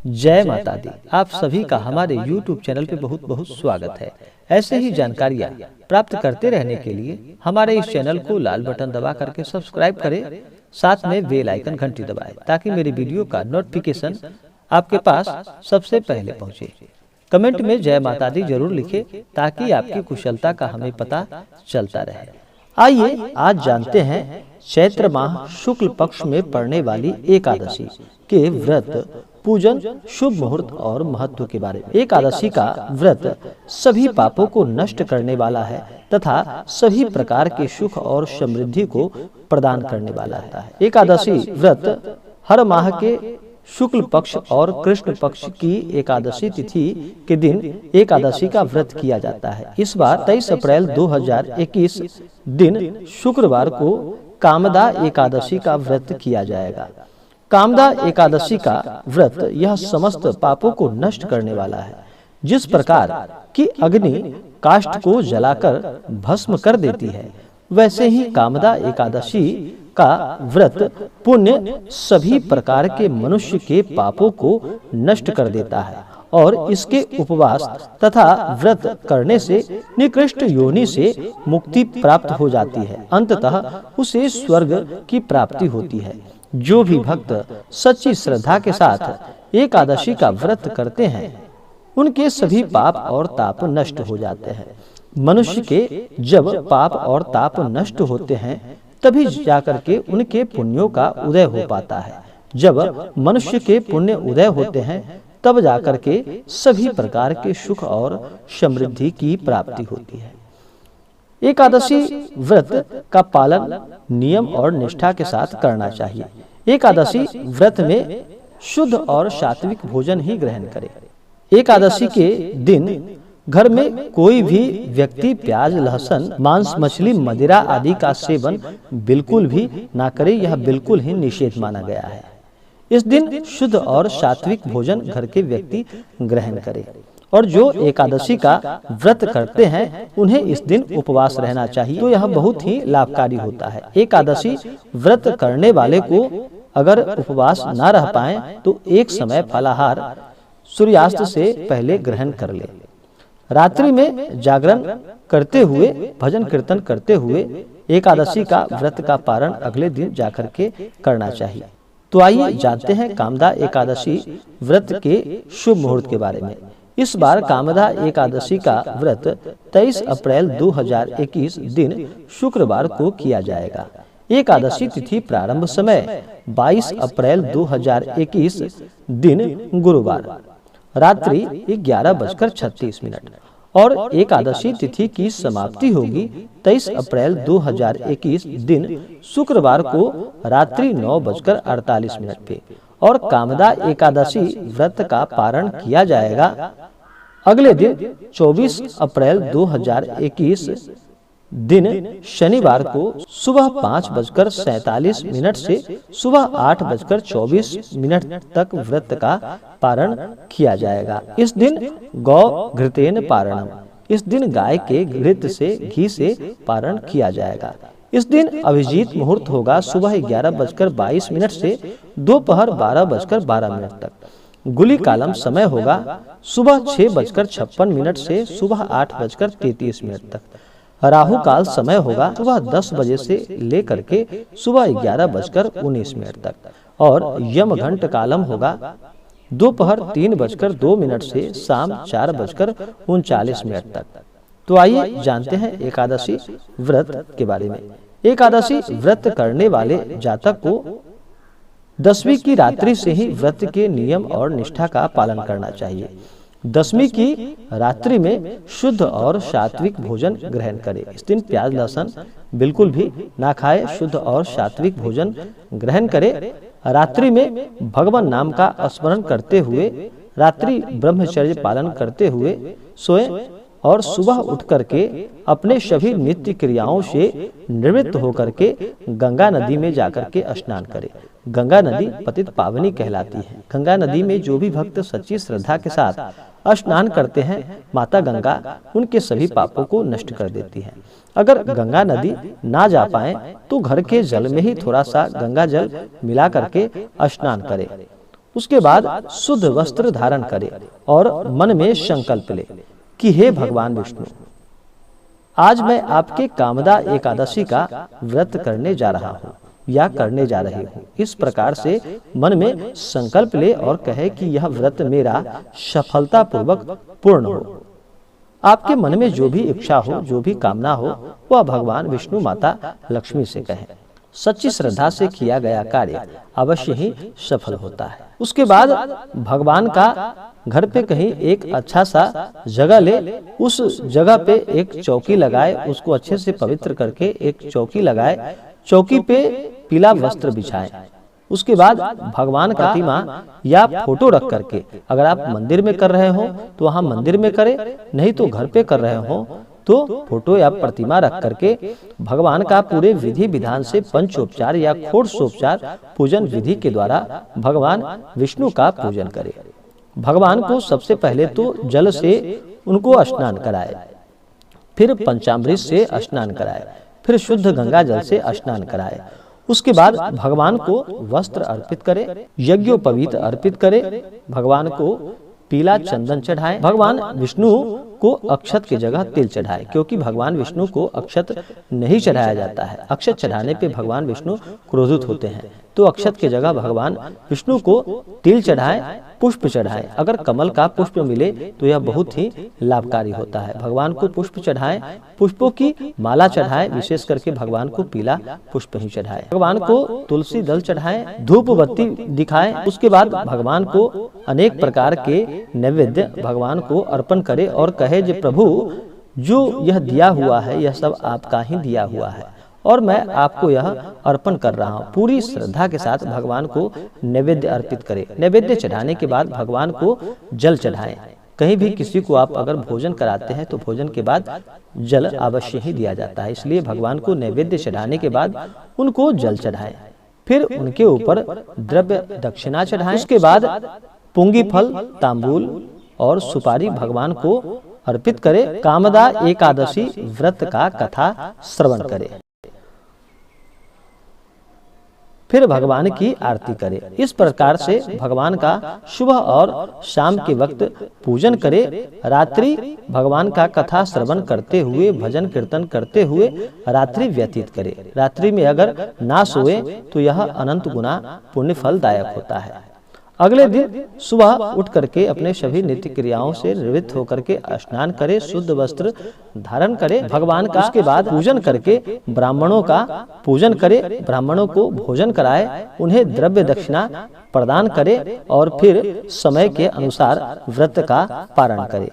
जय माता दी। आप सभी का हमारे YouTube चैनल पे बहुत बहुत स्वागत है। ऐसे ही जानकारियाँ प्राप्त करते रहने के लिए हमारे इस चैनल को लाल बटन दबा करके सब्सक्राइब करें, साथ में बेल आइकन घंटी दबाएं ताकि मेरी वीडियो का नोटिफिकेशन आपके पास सबसे पहले पहुंचे। कमेंट में जय माता दी जरूर लिखें ताकि आपकी कुशलता का हमें पता चलता रहे। आइए आज जानते हैं चैत्र माह शुक्ल पक्ष में पड़ने वाली एकादशी के व्रत, पूजन, शुभ मुहूर्त और महत्व के बारे में। एकादशी का व्रत सभी पापों को नष्ट करने वाला है तथा सभी प्रकार के सुख और समृद्धि को प्रदान करने वाला है। एकादशी व्रत हर माह के शुक्ल पक्ष और कृष्ण पक्ष की एकादशी तिथि के दिन एकादशी का व्रत किया जाता है। इस बार 23 अप्रैल 2021 दिन शुक्रवार को कामदा एकादशी का व्रत किया जाएगा। कामदा एकादशी का व्रत यह समस्त पापों को नष्ट करने वाला है। जिस प्रकार की अग्नि काष्ठ को जलाकर भस्म कर देती है, वैसे ही कामदा एकादशी का व्रत पुण्य सभी प्रकार के मनुष्य के पापों को नष्ट कर देता है और इसके उपवास तथा व्रत करने से निकृष्ट योनि से मुक्ति प्राप्त हो जाती है। अंततः उसे स्वर्ग की प्राप्ति होती है। जो भी भक्त सच्ची श्रद्धा के साथ एकादशी का व्रत करते हैं, उनके सभी पाप और ताप नष्ट हो जाते हैं। मनुष्य के जब पाप और ताप नष्ट होते हैं, तभी जाकर के उनके पुण्यों का उदय हो पाता है। जब मनुष्य के पुण्य उदय होते हैं, तब जाकर के सभी प्रकार के सुख और समृद्धि की प्राप्ति होती है। एकादशी व्रत का पालन नियम और निष्ठा के साथ करना चाहिए। एकादशी व्रत में शुद्ध और सात्विक भोजन ही ग्रहण करें। एकादशी के दिन घर में कोई भी व्यक्ति प्याज, लहसुन, मांस, मछली, मदिरा आदि का सेवन बिल्कुल भी ना करे। यह बिल्कुल ही निषेध माना गया है। इस दिन शुद्ध और सात्विक भोजन घर के व्यक्ति ग्रहण करें। और जो एकादशी का व्रत करते हैं, उन्हें इस दिन उपवास रहना चाहिए, तो यह बहुत ही लाभकारी होता है। एकादशी व्रत करने वाले को अगर उपवास ना रह पाए तो एक समय फलाहार सूर्यास्त से पहले ग्रहण कर ले। रात्रि में जागरण करते हुए, भजन कीर्तन करते हुए एकादशी का व्रत का पारण अगले दिन जाकर के करना चाहिए। तो आइए जानते हैं कामदा एकादशी व्रत के शुभ मुहूर्त के बारे में। इस बार कामदा एकादशी का व्रत 23 अप्रैल 2021 दिन शुक्रवार को किया जाएगा। एकादशी तिथि प्रारंभ समय 22 अप्रैल 2021 दिन गुरुवार रात्रि 11:36 और एकादशी तिथि की समाप्ति होगी 23 अप्रैल 2021 दिन शुक्रवार को रात्रि 9:48 पे। और कामदा एकादशी व्रत का पारण किया जाएगा अगले दिन 24 अप्रैल 2021 दिन शनिवार को सुबह 5:47 से सुबह 8:24 तक व्रत का पारण किया जाएगा। इस दिन गौ घृतेन पारणम, इस दिन गाय के घृत से घी से पारण किया जाएगा। इस दिन अभिजीत मुहूर्त होगा सुबह 11:22 से दोपहर 12:12 तक। गुली कालम समय होगा सुबह 6:56 से सुबह 8:33 तक। राहु काल समय होगा सुबह 10 बजे से लेकर के सुबह 11:19 तक। और यम घंट कालम होगा दोपहर 3:02 से शाम 4:39 तक। तो आइए जानते हैं एकादशी व्रत के बारे में। एकादशी व्रत करने वाले जातक को 10वीं की रात्रि से ही व्रत के नियम और निष्ठा का पालन करना चाहिए। 10वीं की रात्रि में शुद्ध और सात्विक भोजन ग्रहण करें। इस दिन प्याज, लहसुन बिल्कुल भी ना खाए, शुद्ध और सात्विक भोजन ग्रहण करें। रात्रि में भगवान नाम का स्मरण करते हुए, रात्रि ब्रह्मचर्य पालन करते हुए सोए और सुबह उठ करके अपने सभी नित्य क्रियाओं से निवृत्त होकर के गंगा नदी में जाकर के स्नान करें। गंगा नदी पतित पावनी कहलाती है। गंगा नदी में जो भी भक्त सच्ची श्रद्धा के साथ स्नान करते हैं, माता गंगा उनके सभी पापों को नष्ट कर देती है। अगर गंगा नदी ना जा पाए तो घर के जल में ही थोड़ा सा गंगा जल मिला करके स्नान करें। उसके बाद शुद्ध वस्त्र धारण करे और मन में संकल्प ले कि हे भगवान विष्णु, आज मैं आपके कामदा एकादशी का व्रत करने जा रहा हूँ या करने जा रही हूँ। इस प्रकार से मन में संकल्प ले और कहे कि यह व्रत मेरा सफलता पूर्वक पूर्ण हो। आपके मन में जो भी इच्छा हो, जो भी कामना हो, वह भगवान विष्णु माता लक्ष्मी से कहें। सच्ची श्रद्धा से किया गया कार्य अवश्य ही सफल होता है। उसके बाद भगवान का घर पे कहीं एक अच्छा सा जगह ले, उस जगह पे एक चौकी लगाए, उसको अच्छे से पवित्र करके एक चौकी लगाए, चौकी पे पीला वस्त्र बिछाए। उसके बाद भगवान का प्रतिमा या फोटो रख करके, अगर आप मंदिर में कर रहे हो तो वहाँ मंदिर में करें, नहीं तो घर पे कर रहे हो तो फोटो या प्रतिमा रख करके भगवान का पूरे विधि विधान से पंचोपचार या षोडशोपचार पूजन विधि के द्वारा भगवान विष्णु का पूजन करे। भगवान को सबसे पहले तो जल से उनको स्नान कराए, फिर पंचामृत से स्नान कराए, फिर शुद्ध गंगा जल से स्नान कराए। उसके बाद भगवान को वस्त्र अर्पित करे, यज्ञोपवीत अर्पित करे, भगवान को पीला चंदन चढ़ाए, भगवान विष्णु को अक्षत की जगह तिल चढ़ाए, क्योंकि भगवान विष्णु को अक्षत नहीं चढ़ाया जाता है। अक्षत चढ़ाने पे भगवान विष्णु क्रोधित होते हैं, तो अक्षत की जगह भगवान विष्णु को तिल चढ़ाए, पुष्प चढ़ाए। अगर कमल का पुष्प मिले तो यह बहुत ही लाभकारी होता है। भगवान को पुष्प चढ़ाए, पुष्पों की माला चढ़ाए, विशेष करके भगवान को पीला पुष्प ही चढ़ाए। भगवान को तुलसी दल चढ़ाए, धूप बत्ती दिखाए। उसके बाद भगवान को अनेक प्रकार के नैवेद्य भगवान को अर्पण करे और कहे जे प्रभु, जो यह दिया हुआ है यह सब आपका ही दिया हुआ है और मैं आपको यह अर्पण कर रहा हूँ। पूरी श्रद्धा के साथ भगवान को नैवेद्य अर्पित करें। नैवेद्य चढ़ाने के बाद भगवान को जल चढ़ाएं। कहीं भी किसी को आप अगर भोजन कराते हैं तो भोजन के बाद जल अवश्य ही दिया जाता है, इसलिए भगवान को नैवेद्य चढ़ाने के बाद उनको जल चढ़ाएं, फिर उनके ऊपर द्रव्य दक्षिणा चढ़ाएं। उसके बाद पुंगी फल, तांबूल और सुपारी भगवान को अर्पित करे। कामदा एकादशी व्रत का कथा श्रवण करे, फिर भगवान की आरती करे। इस प्रकार से भगवान का सुबह और शाम के वक्त पूजन करे। रात्रि भगवान का कथा श्रवण करते हुए, भजन कीर्तन करते हुए रात्रि व्यतीत करे। रात्रि में अगर ना सोए तो यह अनंत गुना पुण्य फलदायक होता है। अगले दिन सुबह उठ करके अपने सभी नित्य क्रियाओं से निवृत्त होकर के स्नान करे, शुद्ध वस्त्र धारण करे, भगवान का उसके बाद पूजन करके ब्राह्मणों का पूजन करे, ब्राह्मणों को भोजन कराए, उन्हें द्रव्य दक्षिणा प्रदान करे और फिर समय के अनुसार व्रत का पारण करे।